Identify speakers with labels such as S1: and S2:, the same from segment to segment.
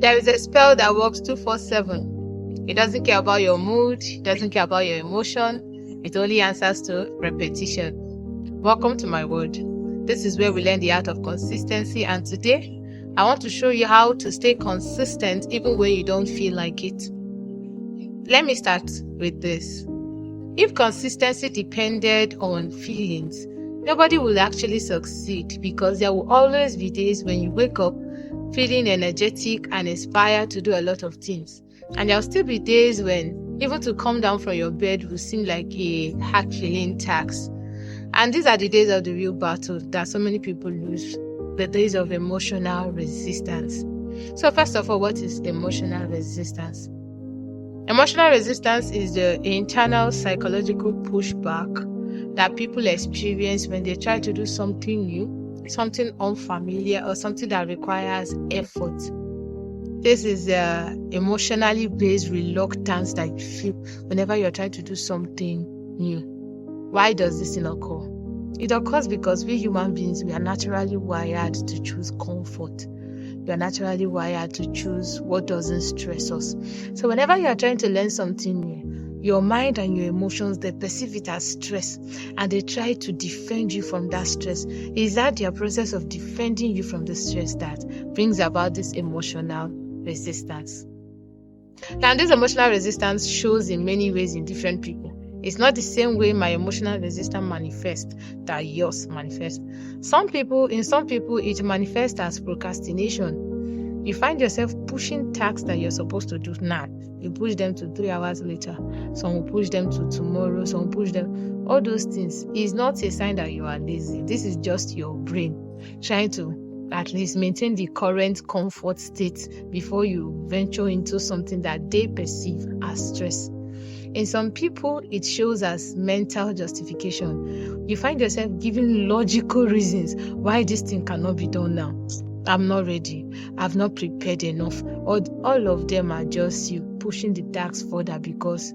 S1: There is a spell that works 247. It doesn't care about your mood, it doesn't care about your emotion, it only answers to repetition. Welcome to my world. This is where we learn the art of consistency, and today I want to show you how to stay consistent even when you don't feel like it. Let me start with this. If consistency depended on feelings, nobody will actually succeed, because there will always be days when you wake up feeling energetic and inspired to do a lot of things. And there will still be days when even to come down from your bed will seem like a hard-filling task. And these are the days of the real battle that so many people lose, the days of emotional resistance. So first of all, what is emotional resistance? Emotional resistance is the internal psychological pushback that people experience when they try to do something new, something unfamiliar, or something that requires effort. This is the emotionally based reluctance that you feel whenever you're trying to do something new. Why does this thing occur? It occurs because we human beings, we are naturally wired to choose comfort. We are naturally wired to choose what doesn't stress us. So whenever you are trying to learn something new, your mind and your emotions, they perceive it as stress, and they try to defend you from that stress. Is that their process of defending you from the stress that brings about this emotional resistance? Now, this emotional resistance shows in many ways in different people. It's not the same way my emotional resistance manifests that yours manifests. In some people, it manifests as procrastination. You find yourself pushing tasks that you're supposed to do now. You push them to 3 hours later. Some will push them to tomorrow. Some will push them. All those things is not a sign that you are lazy. This is just your brain trying to at least maintain the current comfort state before you venture into something that they perceive as stress. In some people, it shows as mental justification. You find yourself giving logical reasons why this thing cannot be done now. I'm not ready. I've not prepared enough. All of them are just you pushing the task further because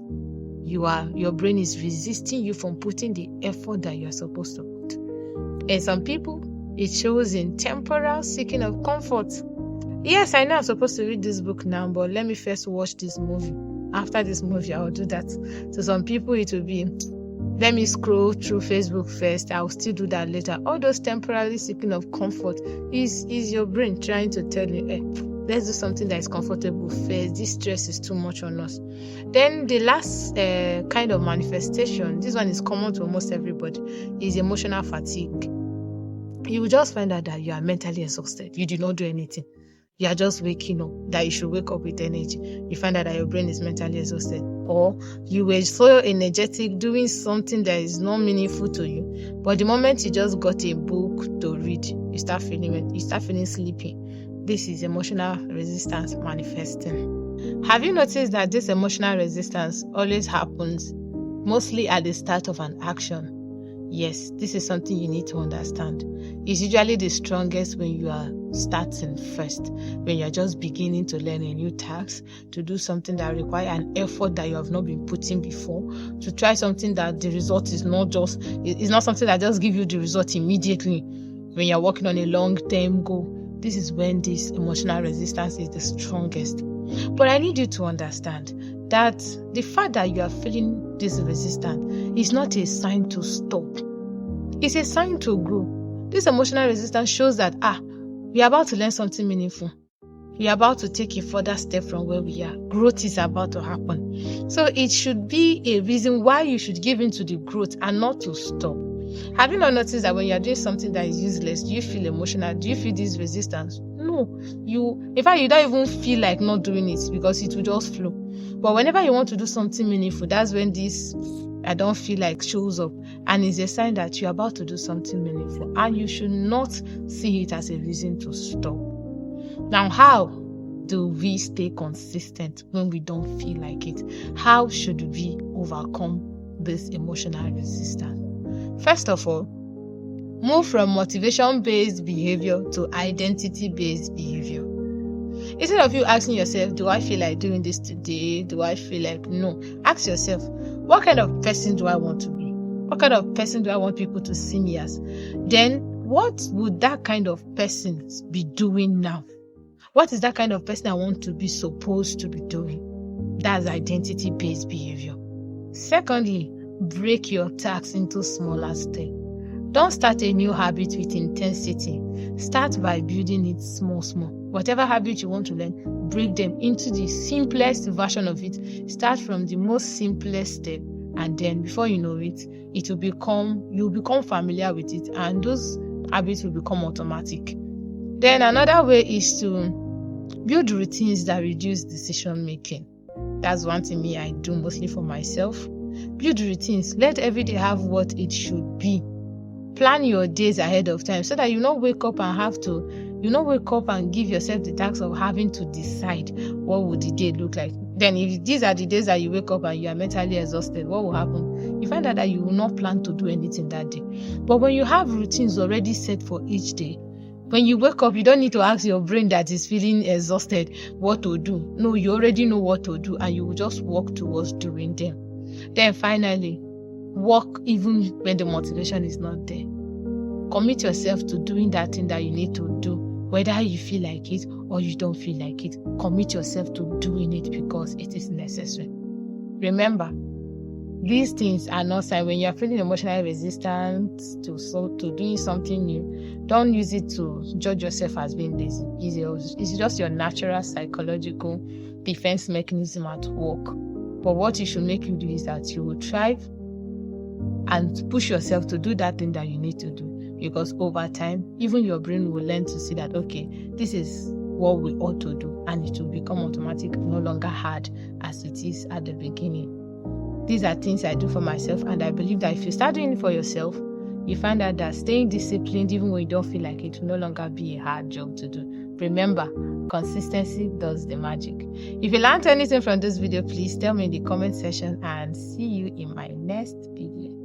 S1: your brain is resisting you from putting the effort that you're supposed to put. In some people, it shows in temporal seeking of comfort. Yes, I know I'm supposed to read this book now, but let me first watch this movie. After this movie, I will do that. So some people, it will be, let me scroll through Facebook first. I'll still do that later. All those temporarily seeking of comfort is your brain trying to tell you, hey, let's do something that is comfortable first. This stress is too much on us. Then the last kind of manifestation, this one is common to almost everybody, is emotional fatigue. You will just find out that you are mentally exhausted. You did not do anything. You are just waking up, that you should wake up with energy. You find out that your brain is mentally exhausted. Or you were so energetic doing something that is not meaningful to you. But the moment you just got a book to read, you start feeling sleepy. This is emotional resistance manifesting. Have you noticed that this emotional resistance always happens mostly at the start of an action? Yes, this is something you need to understand. It's usually the strongest when you are starting first, when you're just beginning to learn a new task, to do something that requires an effort that you have not been putting before, to try something that the result is not something that just gives you the result immediately. When you're working on a long-term goal, this is when this emotional resistance is the strongest. But I need you to understand that the fact that you are feeling this resistance is not a sign to stop. It's a sign to grow. This emotional resistance shows that, we are about to learn something meaningful. We are about to take a further step from where we are. Growth is about to happen. So it should be a reason why you should give into the growth and not to stop. Have you not noticed that when you are doing something that is useless, do you feel emotional? Do you feel this resistance? No. In fact, you don't even feel like not doing it because it will just flow. But whenever you want to do something meaningful, that's when this I don't feel like shows up, and it's a sign that you're about to do something meaningful, and you should not see it as a reason to stop. Now, how do we stay consistent when we don't feel like it? How should we overcome this emotional resistance? First of all, move from motivation-based behavior to identity-based behavior. Instead of you asking yourself, do I feel like doing this today? Do I feel like no? Ask yourself, what kind of person do I want to be? What kind of person do I want people to see me as? Then, what would that kind of person be doing now? What is that kind of person I want to be supposed to be doing? That's identity-based behavior. Secondly, break your tasks into smaller steps. Don't start a new habit with intensity. Start by building it small. Whatever habit you want to learn, break them into the simplest version of it. Start from the most simplest step, and then before you know it, you'll become familiar with it, and those habits will become automatic. Then another way is to build routines that reduce decision making. That's one thing I do mostly for myself. Build routines. Let every day have what it should be. Plan your days ahead of time so that you don't wake up and give yourself the task of having to decide what would the day look like. Then if these are the days that you wake up and you are mentally exhausted, what will happen? You find out that you will not plan to do anything that day. But when you have routines already set for each day, when you wake up, you don't need to ask your brain that is feeling exhausted what to do. No, you already know what to do, and you will just work towards doing them. Then finally, work even when the motivation is not there. Commit yourself to doing that thing that you need to do, whether you feel like it or you don't feel like it. Commit yourself to doing it because it is necessary. Remember, these things are not signs. When you are feeling emotionally resistant to doing something new, don't use it to judge yourself as being lazy. It's just your natural psychological defense mechanism at work. But what it should make you do is that you will thrive and push yourself to do that thing that you need to do. Because over time, even your brain will learn to see that, okay, this is what we ought to do, and it will become automatic, no longer hard as it is at the beginning. These are things I do for myself, and I believe that if you start doing it for yourself, you find out that staying disciplined, even when you don't feel like it, will no longer be a hard job to do. Remember, consistency does the magic. If you learned anything from this video, please tell me in the comment section, and see you in my next video.